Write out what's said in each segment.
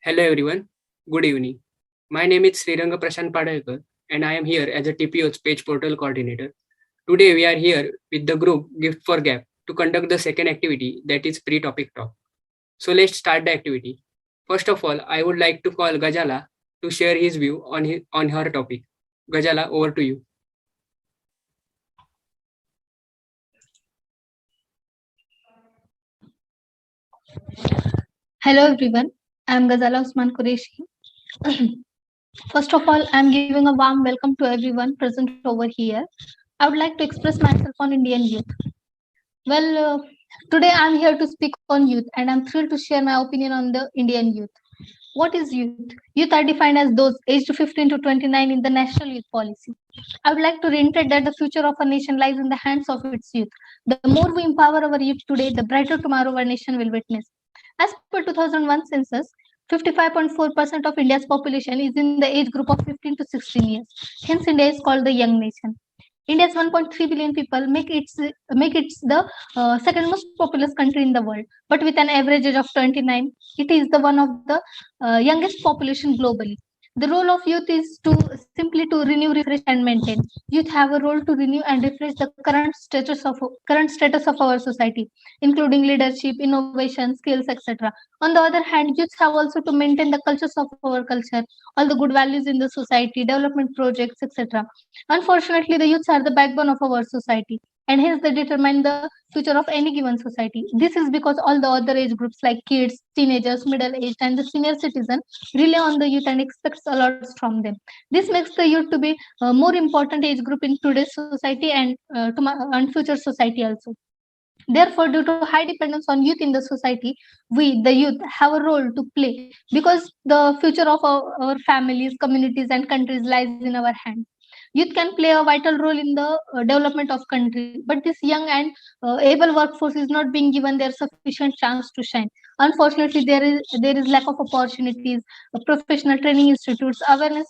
Hello everyone, good evening. My name is Sriranga Prashant Padalkar and I am here as a TPO's page portal coordinator. Today we are here with the group GIFT for GAB to conduct the second activity, that is pre-topic talk. So let's start the activity. First of all, I would like to call Gajala to share his view on her topic. Gajala, over to you. Hello everyone, I am Ghazala Usman Qureshi. First of all, I am giving a warm welcome to everyone present over here. I would like to express myself on Indian youth. Today I am here to speak on youth and I am thrilled to share my opinion on the Indian youth. What is youth? Youth are defined as those aged 15 to 29 in the National Youth Policy. I would like to reiterate that the future of a nation lies in the hands of its youth. The more we empower our youth today, the brighter tomorrow our nation will witness. As per 2001 census, 55.4% of India's population is in the age group of 15 to 16 years. Hence, India is called the young nation. India's 1.3 billion people make it the second most populous country in the world. But with an average age of 29, it is the one of the youngest population globally. The role of youth is to simply to renew, refresh, and maintain. Youth have a role to renew and refresh the current status of our society, including leadership, innovation, skills, etc. On the other hand, youths have also to maintain the cultures of our culture, all the good values in the society, development projects, etc. Unfortunately, the youths are the backbone of our society, and hence they determine the future of any given society. This is because all the other age groups like kids, teenagers, middle-aged, and the senior citizen rely on the youth and expects a lot from them. This makes the youth to be a more important age group in today's society and future society also. Therefore, due to high dependence on youth in the society, we, the youth, have a role to play because the future of our families, communities, and countries lies in our hands. Youth can play a vital role in the development of country, but this young and able workforce is not being given their sufficient chance to shine. Unfortunately, there is lack of opportunities, professional training institutes, awareness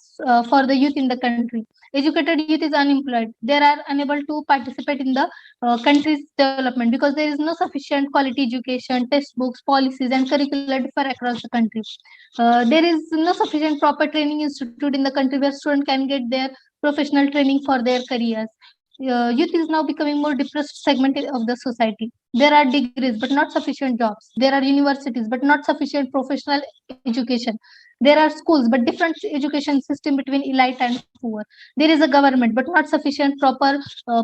for the youth in the country. Educated youth is unemployed. They are unable to participate in the country's development because there is no sufficient quality education, textbooks, policies, and curricula differ across the country. There is no sufficient proper training institute in the country where students can get their professional training for their careers. Youth is now becoming more depressed segment of the society. There are degrees but not sufficient jobs. There are universities but not sufficient professional education. There are schools but different education system between elite and poor. There is a government but not sufficient proper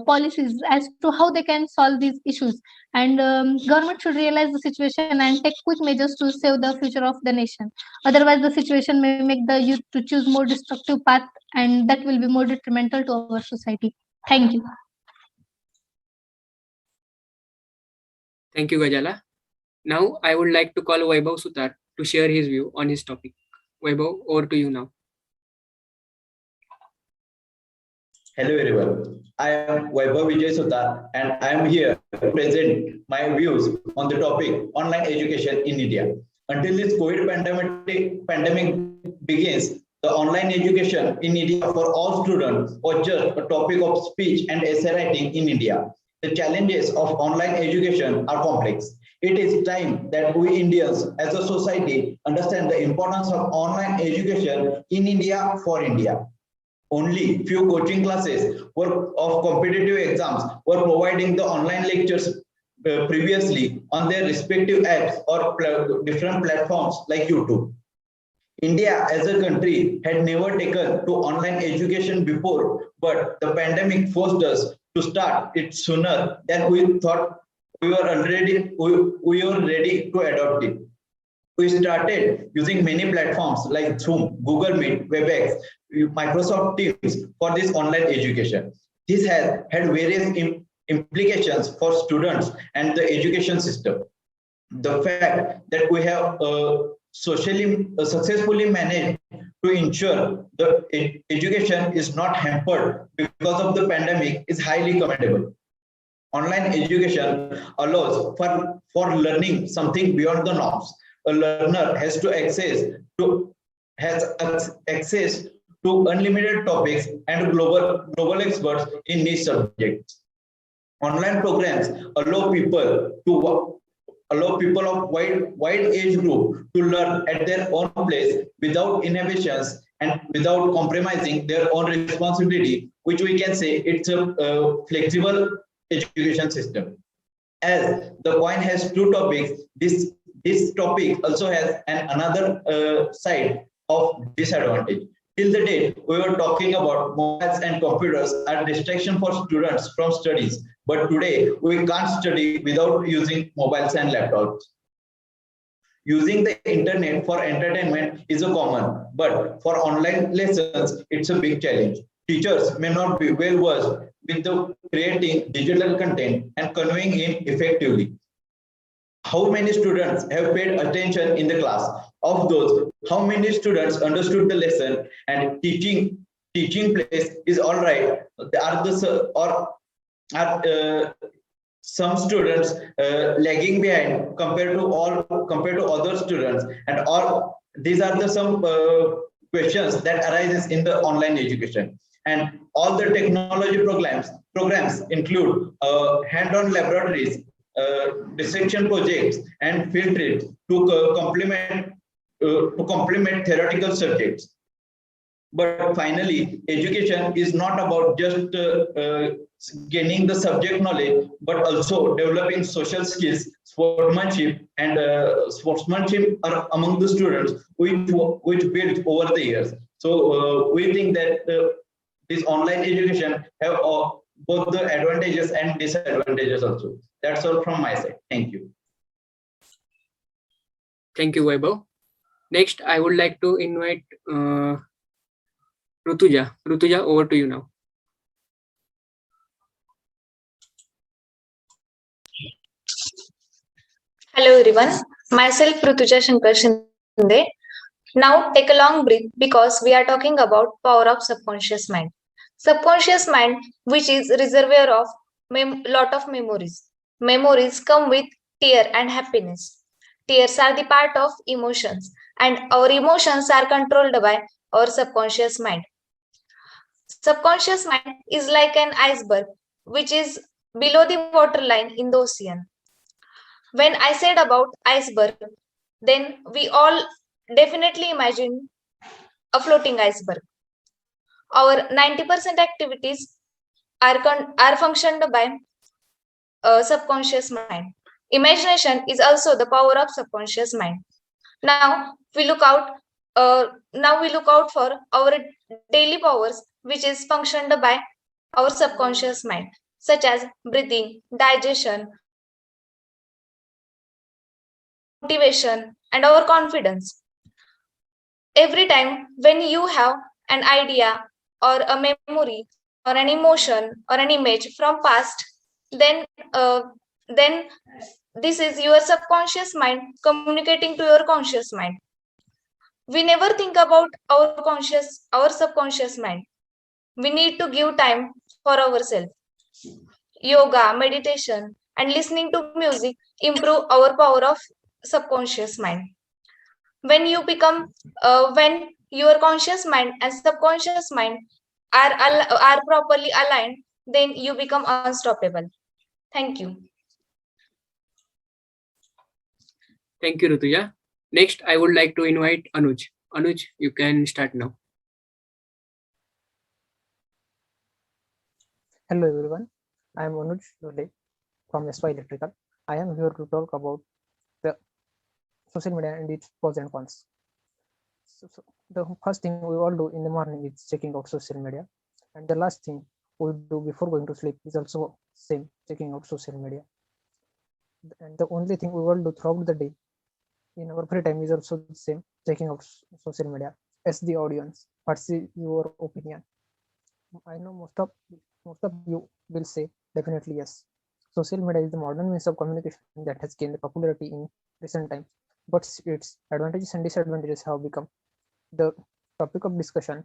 policies as to how they can solve these issues. And government should realize the situation and take quick measures to save the future of the nation. Otherwise, the situation may make the youth to choose more destructive path, and that will be more detrimental to our society. Thank you. Thank you, Gajala. Now I would like to call Vaibhav Sutar to share his view on his topic. Vaibhav, over to you now. Hello everyone, I am Vaibhav Vijay Sutar and I am here to present my views on the topic online education in India. Until this COVID pandemic begins, the online education in India for all students was just a topic of speech and essay writing in India. The challenges of online education are complex. It is time that we Indians as a society understand the importance of online education in India for India. Only few coaching classes of competitive exams were providing the online lectures previously on their respective apps or different platforms like YouTube. India as a country had never taken to online education before, but the pandemic forced us to start it sooner than we thought we were ready to adopt it. We started using many platforms like Zoom, Google Meet, WebEx, Microsoft Teams for this online education. This has had various implications for students and the education system. The fact that we have successfully managed to ensure the education is not hampered because of the pandemic is highly commendable. Online education allows for learning something beyond the norms. A learner has access to unlimited topics and global experts in niche subjects. Online programs allow people allow people of wide age group to learn at their own place without inhibitions and without compromising their own responsibility, which we can say it's a flexible education system. As the coin has two topics, this topic also has another side of disadvantage. Till the date, we were talking about mobiles and computers are distraction for students from studies. But today, we can't study without using mobiles and laptops. Using the internet for entertainment is a common, but for online lessons, it's a big challenge. Teachers may not be well versed with the creating digital content and conveying it effectively. How many students have paid attention in the class? Of those, how many students understood the lesson and teaching place is all right? Are the or are some students lagging behind compared to other students, and all these are the some questions that arises in the online education. And all the technology programs include hand-on laboratories, dissection projects, and field trips to complement theoretical subjects. But finally, education is not about just gaining the subject knowledge, but also developing social skills, sportsmanship, and sportsmanship are among the students, which built over the years. So we think that this online education have both the advantages and disadvantages also. That's all from my side. Thank you. Thank you, Vaibhav. Next, I would like to invite Rutuja. Rutuja, over to you now. Hello everyone, myself Rutuja Shankar Shinde. Now take a long breath because we are talking about power of subconscious mind. Subconscious mind, which is reservoir of lot of memories. Memories come with tear and happiness. Tears are the part of emotions, and our emotions are controlled by our subconscious mind. Subconscious mind is like an iceberg, which is below the waterline in the ocean. When I said about iceberg, then we all definitely imagine a floating iceberg. Our 90% activities are functioned by subconscious mind. Imagination is also the power of subconscious mind. Now we look out. Now we look out for our daily powers, which is functioned by our subconscious mind, such as breathing, digestion, motivation, and our confidence. Every time when you have an idea or a memory or an emotion or an image from past, then then this is your subconscious mind communicating to your conscious mind. We never think about our subconscious mind. We need to give time for ourselves. Yoga, meditation, and listening to music improve our power of subconscious mind. When you become when your conscious mind and subconscious mind are properly aligned, then you become unstoppable. Thank you. Thank you, Rutuja. Next, I would like to invite Anuj. Anuj, you can start now. Hello everyone, I am Anuj Lode from SY Electrical. I am here to talk about the social media and its pros and cons. So the first thing we all do in the morning is checking out social media, and the last thing we do before going to sleep is also same, checking out social media. And the only thing we all do throughout the day in our free time is also the same, checking out social media. As the audience, what's your opinion? I know most of you will say definitely yes. Social media is the modern means of communication that has gained popularity in recent times, but its advantages and disadvantages have become the topic of discussion.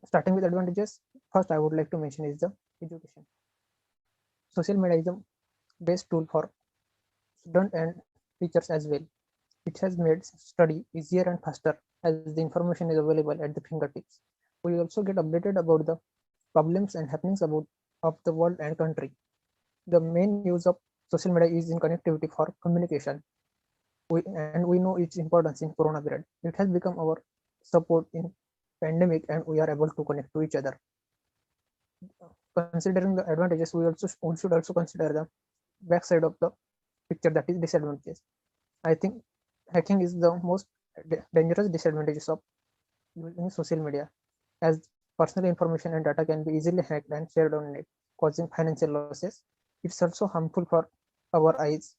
Starting with advantages, first I would like to mention is the education. Social media is the best tool for students and teachers as well. It has made study easier and faster as the information is available at the fingertips. We also get updated about the problems and happenings of the world and country. The main use of social media is in connectivity for communication. We know its importance in Corona period. It has become our support in pandemic, and we are able to connect to each other. Considering the advantages, we should also consider the backside of the picture, that is disadvantages. I think hacking is the most dangerous disadvantages of using social media, as personal information and data can be easily hacked and shared on net, causing financial losses. It's also harmful for our eyes,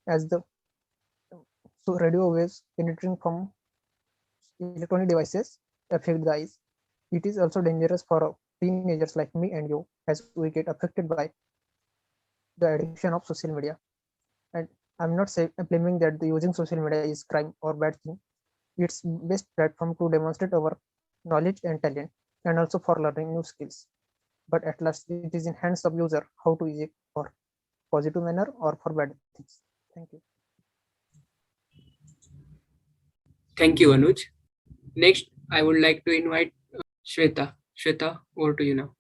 as the radio waves penetrating from electronic devices affect the eyes. It is also dangerous for teenagers like me and you, as we get affected by the addiction of social media. And I'm not claiming that the using social media is crime or bad thing. It's best platform to demonstrate our knowledge and talent, and also for learning new skills. But at last, it is in hands of user how to use it for positive manner or for bad things. Thank you. Thank you, Anuj. Next, I would like to invite Shweta. Shweta, over to you now.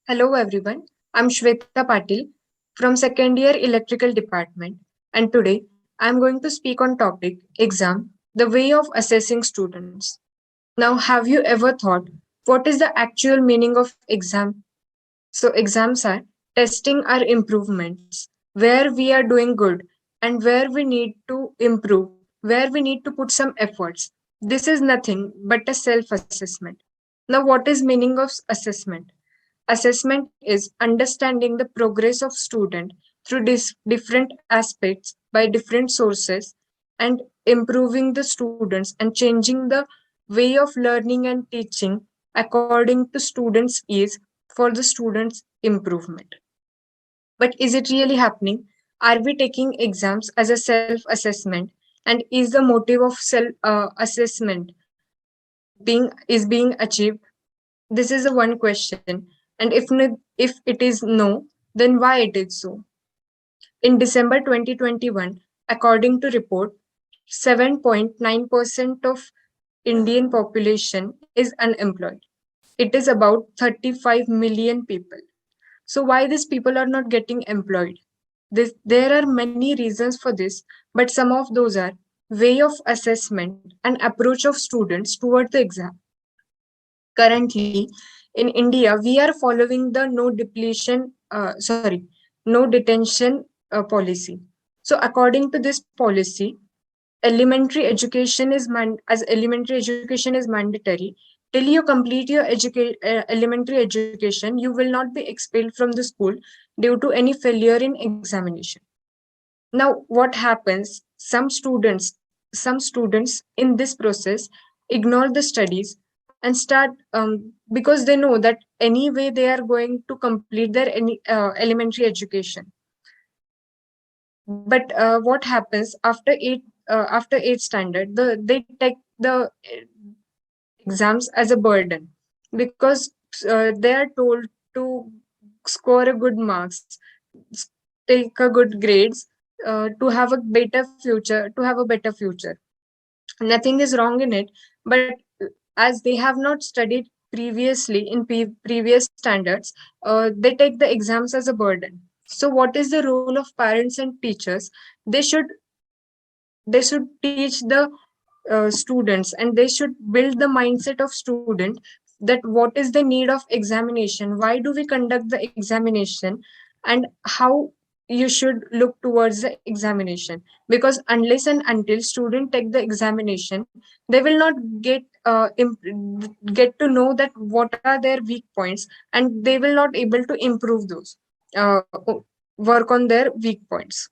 Hello everyone, I'm Shweta Patil from second year electrical department, and today I'm going to speak on topic exam, the way of assessing students. Now, have you ever thought what is the actual meaning of exam? So exams are testing our improvements, where we are doing good and where we need to improve, where we need to put some efforts. This is nothing but a self-assessment. Now, what is meaning of assessment? Assessment is understanding the progress of student through different aspects by different sources and improving the students and changing the way of learning and teaching according to students' ease for the students' improvement. But is it really happening? Are we taking exams as a self-assessment? And is the motive of self-assessment being achieved? This is the one question. And if it is no, then why it is so? In December 2021, according to report, 7.9% of Indian population is unemployed. It is about 35 million people. So why these people are not getting employed? There are many reasons for this, but some of those are way of assessment and approach of students toward the exam. Currently, in India, we are following the no detention policy. So according to this policy, elementary education is mandatory. Till you complete your elementary education, you will not be expelled from the school due to any failure in examination. Now, what happens? Some students in this process ignore the studies and start because they know that anyway they are going to complete their elementary education. But what happens after eighth standard? They take the exams as a burden because they are told to score a good marks, take a good grades, to have a better future. Nothing is wrong in it, but as they have not studied previously in previous standards, they take the exams as a burden. So what is the role of parents and teachers? They should teach the students, and they should build the mindset of student that what is the need of examination, why do we conduct the examination, and how you should look towards the examination. Because unless and until student take the examination, they will not get to know that what are their weak points, and they will not able to improve those, uh, work on their weak points.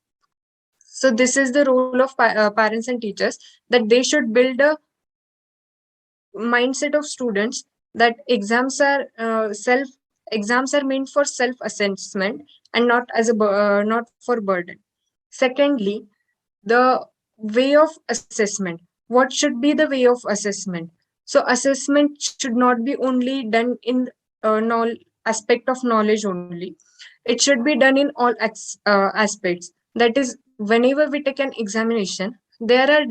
So this is the role of parents and teachers, that they should build a mindset of students that exams are meant for self assessment and not not for burden. Secondly, the way of assessment. What should be the way of assessment? So assessment should not be only done in aspect of knowledge only. It should be done in all aspects. That is, whenever we take an examination, there are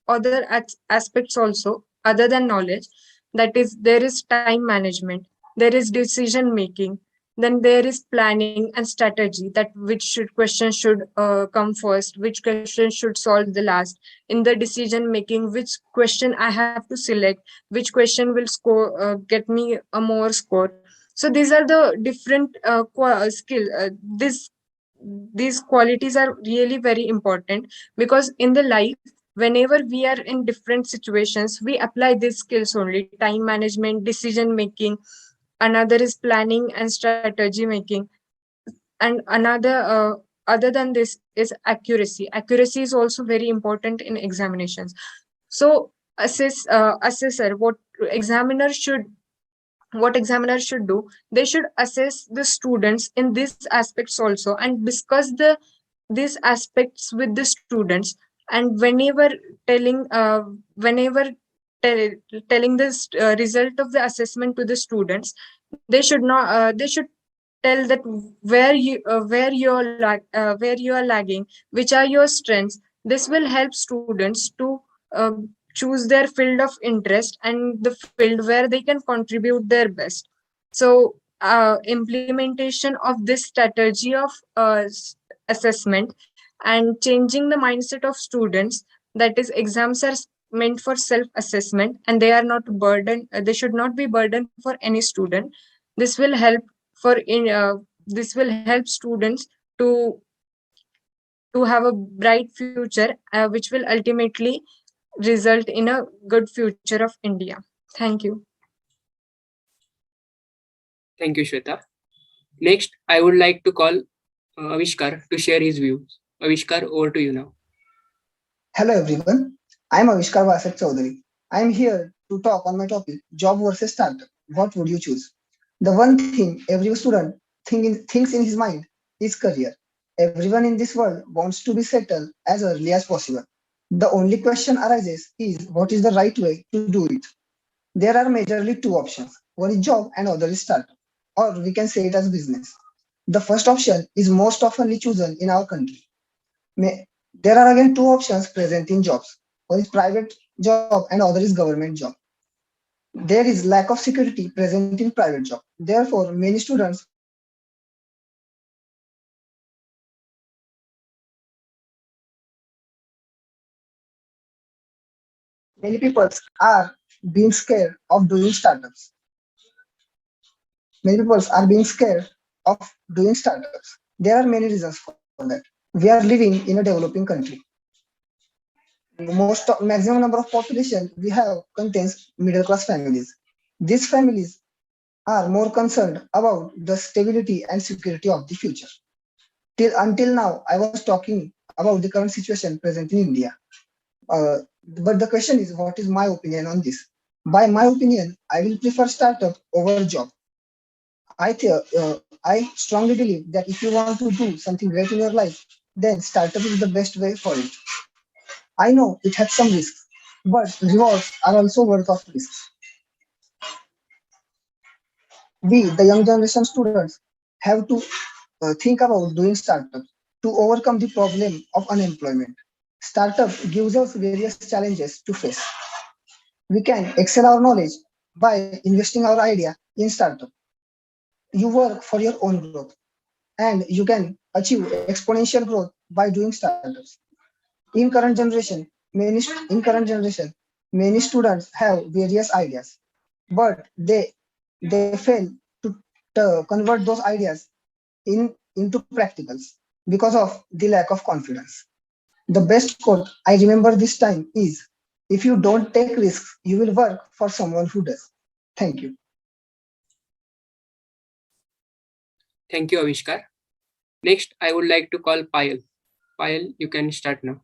other aspects also other than knowledge, That is, there is time management, there is decision making, then there is planning and strategy, that which question should come first, which question should solve the last. In the decision making, which question I have to select, which question will score get me a more score. So these are the different skill. These qualities are really very important, because in the life, whenever we are in different situations, we apply these skills only: time management, decision making. Another is planning and strategy making. And another, other than this, is accuracy is also very important in examinations. So assessor, what examiners should do, they should assess the students in these aspects also, and discuss these aspects with the students. And tell, telling this result of the assessment to the students, they should not they should tell that where you are lagging, which are your strengths. This will help students to uh, choose their field of interest and the field where they can contribute their best. So implementation of this strategy of assessment and changing the mindset of students, that is, exams are meant for self assessment and they are not burden, they should not be burden for any student. This will help this will help students to have a bright future, which will ultimately result in a good future of India. Thank you. Thank you, Shweta. Next, I would like to call Avishkar to share his views. Avishkar, over to you now. Hello everyone, I am Avishkar Vasak Chaudhary. I am here to talk on my topic, job versus startup. What would you choose? The one thing every student thinks in his mind is career. Everyone in this world wants to be settled as early as possible. The only question arises is what is the right way to do it? There are majorly two options. One is job and other is startup, or we can say it as business. The first option is most oftenly chosen in our country. There are again two options present in jobs. One is private job and other is government job. There is lack of security present in private job. Therefore, many students many people are being scared of doing startups. Many people are being scared of doing startups. There are many reasons for that. We are living in a developing country. Maximum number of population we have contains middle class families. These families are more concerned about the stability and security of the future. Until now, I was talking about the current situation present in India. But the question is, what is my opinion on this? By my opinion, I will prefer startup over job. I strongly believe that if you want to do something great in your life, then startup is the best way for it. I know it has some risks, but rewards are also worth of risks. We, the young generation students, have to think about doing startups to overcome the problem of unemployment. Startup gives us various challenges to face. We can excel our knowledge by investing our idea in startup. You work for your own growth, and you can achieve exponential growth by doing startups. In current generation, many students have various ideas, but they fail to convert those ideas into practicals because of the lack of confidence. The best quote I remember this time is, if you don't take risks, you will work for someone who does. Thank you. Thank you, Avishkar. Next, I would like to call Payal. Payal, you can start now.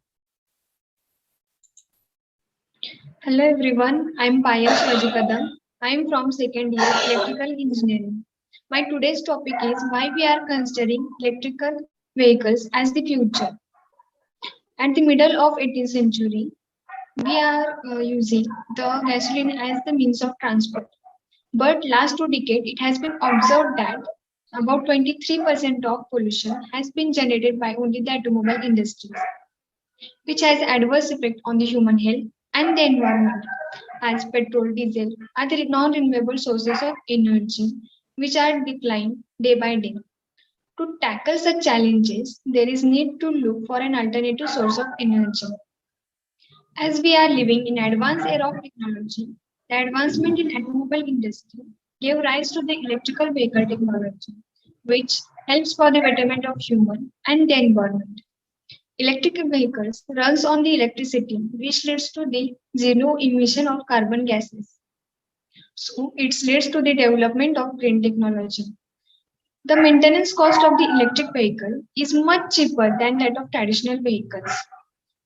Hello everyone, I'm Payal Shivajikadam. I'm from second year electrical engineering. My today's topic is why we are considering electrical vehicles as the future. At the middle of 18th century, we are using the gasoline as the means of transport. But last 2 decades, it has been observed that about 23% of pollution has been generated by only the automobile industry, which has adverse effect on the human health and the environment, as petrol, diesel are the non-renewable sources of energy which are declining day by day. To tackle such challenges, there is need to look for an alternative source of energy. As we are living in advanced era of technology, the advancement in automobile industry gave rise to the electrical vehicle technology, which helps for the betterment of human and the environment. Electric vehicles runs on the electricity, which leads to the zero emission of carbon gases. So it leads to the development of green technology. The maintenance cost of the electric vehicle is much cheaper than that of traditional vehicles,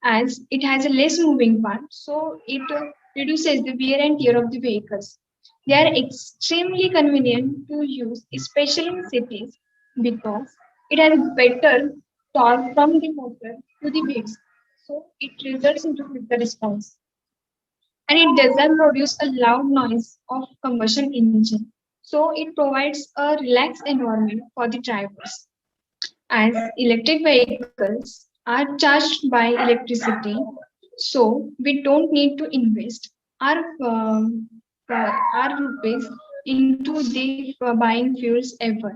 as it has a less moving part, so it reduces the wear and tear of the vehicles. They are extremely convenient to use, especially in cities, because it has better torque from the motor to the wheels, so it results into quicker response. And it doesn't produce a loud noise of combustion engine, so it provides a relaxed environment for the drivers. As electric vehicles are charged by electricity, so we don't need to invest our our rupees into the buying fuels ever.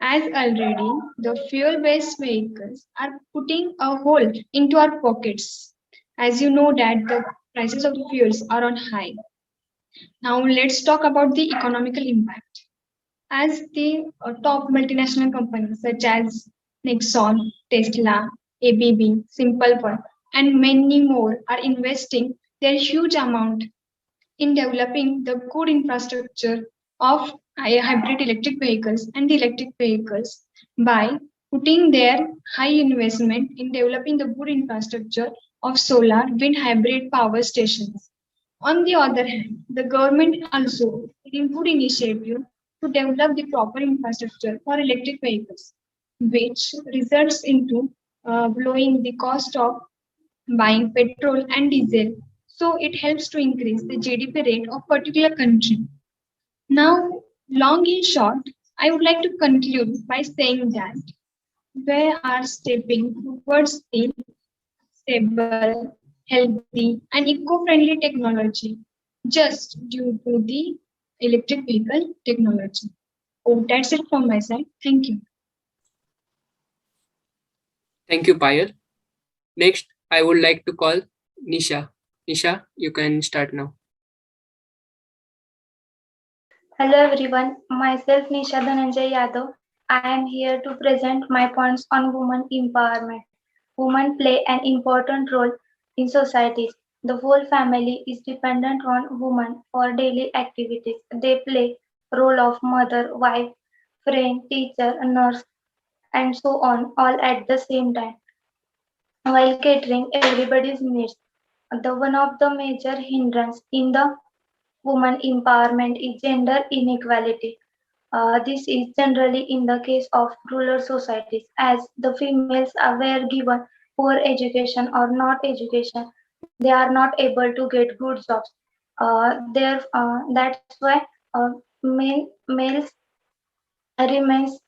As already the fuel-based vehicles are putting a hole into our pockets. As you know that the prices of the fuels are on high. Now let's talk about the economical impact. As the top multinational companies such as Nixon, Tesla, ABB, Simple One, and many more are investing their huge amount in developing the good infrastructure of hybrid electric vehicles and the electric vehicles by putting their high investment in developing the good infrastructure of solar wind hybrid power stations. On the other hand, the government also taking good initiative to develop the proper infrastructure for electric vehicles, which results into lowering the cost of buying petrol and diesel. So it helps to increase the GDP rate of particular country. Now, long in short, I would like to conclude by saying that we are stepping towards a stable, healthy, and eco-friendly technology just due to the electric vehicle technology. Oh, that's it from my side. Thank you. Thank you, Payal. Next, I would like to call Nisha. Nisha, you can start now. Hello everyone, myself Nisha Dhananjay Yadav. I am here to present my points on women empowerment. Women play an important role in societies. The whole family is dependent on women for daily activities. They play role of mother, wife, friend, teacher, nurse, and so on, all at the same time, while catering everybody's needs. The one of the major hindrance in the women empowerment is gender inequality. This is generally in the case of rural societies, as the females were given poor education or not education, they are not able to get good jobs. That's why males remains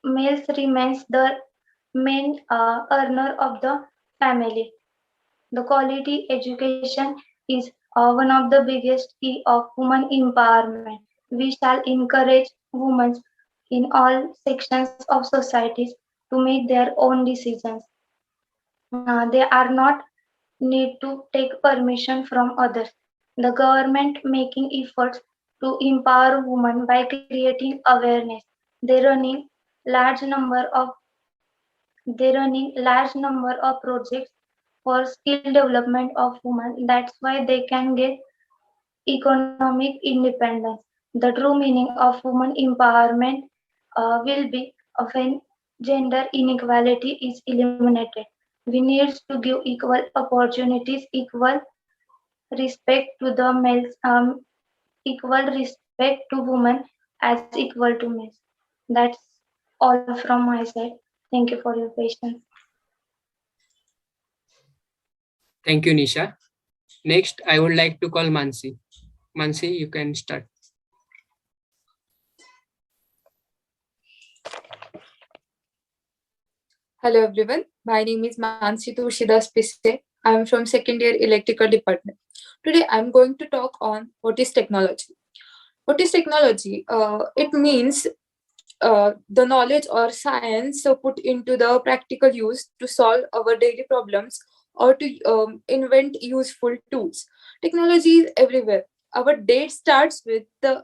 males remains the main earner of the family. The quality education is one of the biggest key of women empowerment. We shall encourage women in all sections of societies to make their own decisions. They are not need to take permission from others. The government making efforts to empower women by creating awareness. They running large number of large number of projects for skill development of women. That's why they can get economic independence. The true meaning of women empowerment will be when gender inequality is eliminated. We need to give equal opportunities, equal respect to the males, equal respect to women as equal to males. That's all from my side. Thank you for your patience. Thank you, Nisha. Next, I would like to call Mansi. Mansi, you can start. Hello everyone, my name is Mansi Tulsidas Pisse. I'm from second year electrical department. Today I'm going to talk on what is technology. What is technology? It means the knowledge or science put into the practical use to solve our daily problems or to invent useful tools. Technology is everywhere. Our day starts with the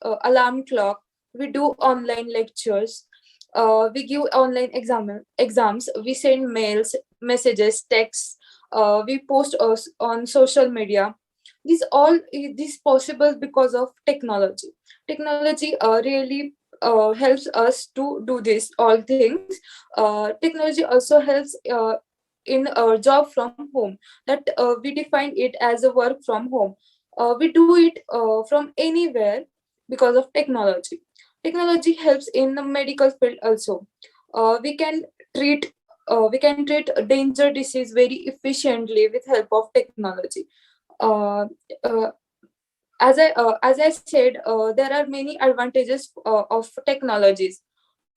alarm clock. We do online lectures. We give online exams. We send mails, messages, texts. We post us on social media. This possible because of technology. Technology really helps us to do this all things. Technology also helps in a job from home, that we define it as a work from home. We do it from anywhere because of technology. Technology helps in the medical field also. We can treat danger disease very efficiently with help of technology. uh, uh, as I said, there are many advantages of technologies,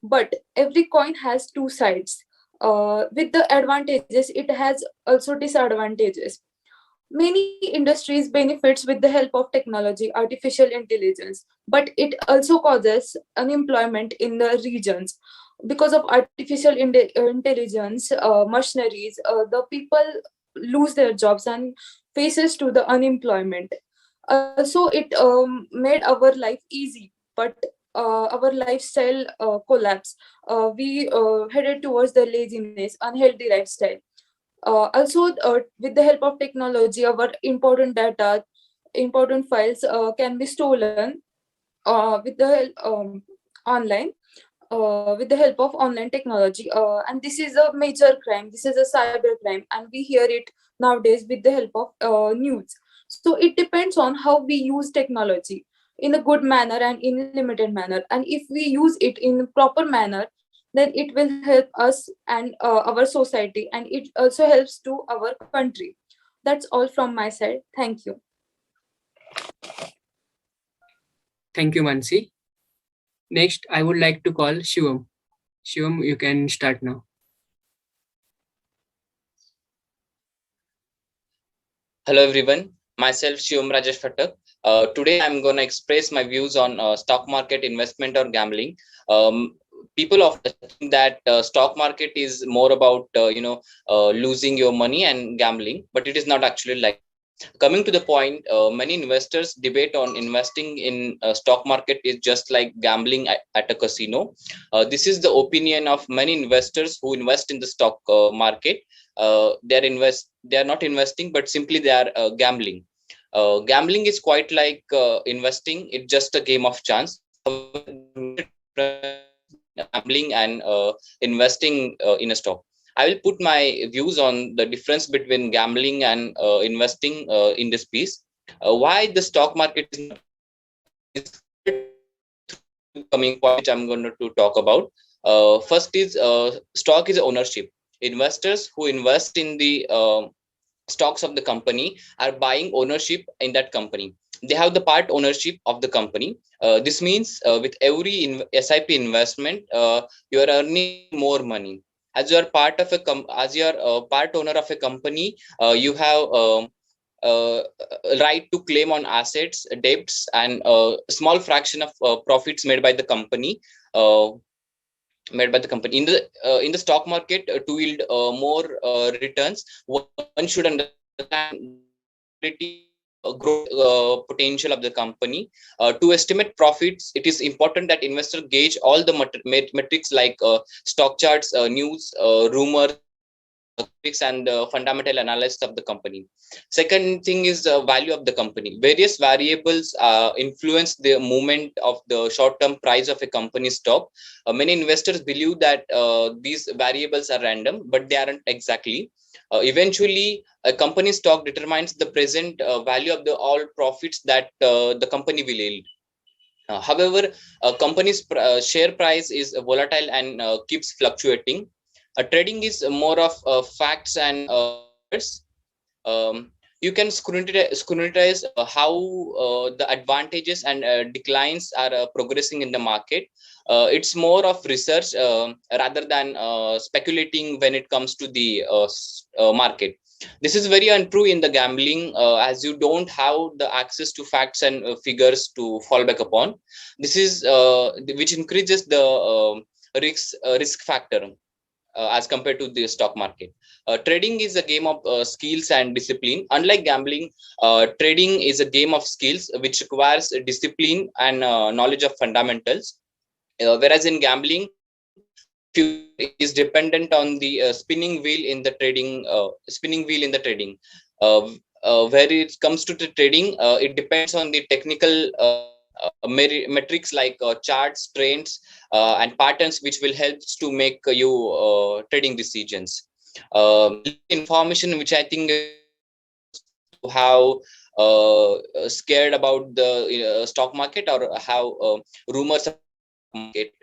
but every coin has two sides. With the advantages, it has also disadvantages. Many industries benefits with the help of technology, artificial intelligence, but it also causes unemployment in the regions. Because of artificial intelligence, machineries, the people lose their jobs and faces to the unemployment. Also, it made our life easy, but our lifestyle collapse. We headed towards the laziness, unhealthy lifestyle. Also, with the help of technology, our important data, important files can be stolen with the online, with the help of online technology. And this is a major crime. This is a cyber crime, and we hear it nowadays with the help of news. So it depends on how we use technology in a good manner and in limited manner. And if we use it in proper manner, then it will help us and our society, and it also helps to our country. That's all from my side. Thank you. Thank you, Mansi. Next, I would like to call Shivam. Shivam, you can start now. Hello everyone, myself Shivam Rajesh Phatak. Today I'm going to express my views on stock market investment or gambling. People often think that stock market is more about losing your money and gambling, but it is not actually like. Coming to the point, many investors debate on investing in stock market is just like gambling at a casino. This is the opinion of many investors who invest in the stock market. They are not investing, but simply they are gambling. Gambling is quite like investing. It's just a game of chance. Gambling and investing in a stock. I will put my views on the difference between gambling and investing in this piece. Why the stock market is coming point, which I'm going to talk about. First is stock is ownership. Investors who invest in the stocks of the company are buying ownership in that company. They have the part ownership of the company. This means with every SIP investment, you are earning more money. As you are part of as you are part owner of a company, you have right to claim on assets, debts, and a small fraction of profits made by the company. In the stock market, to yield more returns, one should understand growth potential of the company. To estimate profits, it is important that investor gauge all the metrics like stock charts, news, rumors, and fundamental analysis of the company. Second thing is the value of the company. Various variables influence the movement of the short-term price of a company stock. Many investors believe that these variables are random, but they aren't exactly. Eventually, a company stock determines the present value of the all profits that the company will yield. However, a company's share price is volatile and keeps fluctuating. Trading is more of facts and you can scrutinize how the advantages and declines are progressing in the market. It's more of research rather than speculating when it comes to the market. This is very untrue in the gambling, as you don't have the access to facts and figures to fall back upon. This is which increases the risk factor as compared to the stock market. Trading is a game of skills and discipline. Unlike gambling, trading is a game of skills which requires discipline and knowledge of fundamentals. Whereas in gambling, is dependent on the spinning wheel in the trading. Where it comes to the trading, it depends on the technical metrics like charts, trends, and patterns, which will help to make you trading decisions. Information which I think have scared about the stock market, or how rumors market.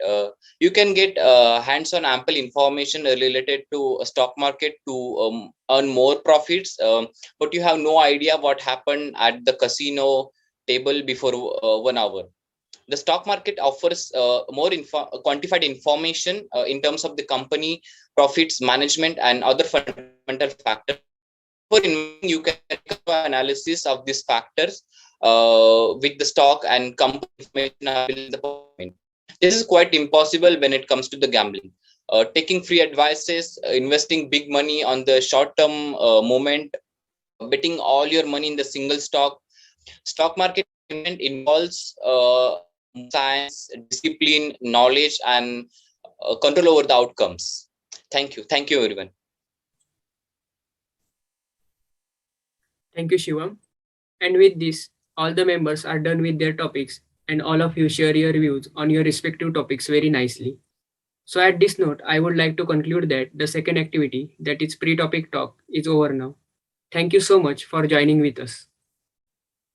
You can get hands-on ample information related to a stock market to earn more profits, but you have no idea what happened at the casino table before 1 hour. The stock market offers more quantified information in terms of the company profits, management, and other fundamental factors. For investing, you can analysis of these factors with the stock and company information available in the point. This is quite impossible when it comes to the gambling. Taking free advices, investing big money on the short-term moment, betting all your money in the single stock. Stock market involves science, discipline, knowledge, and control over the outcomes. Thank you. Thank you, everyone. Thank you, Shivam. And with this, all the members are done with their topics, and all of you share your views on your respective topics very nicely. So at this note, I would like to conclude that the second activity, that is pre-topic talk, is over now. Thank you so much for joining with us.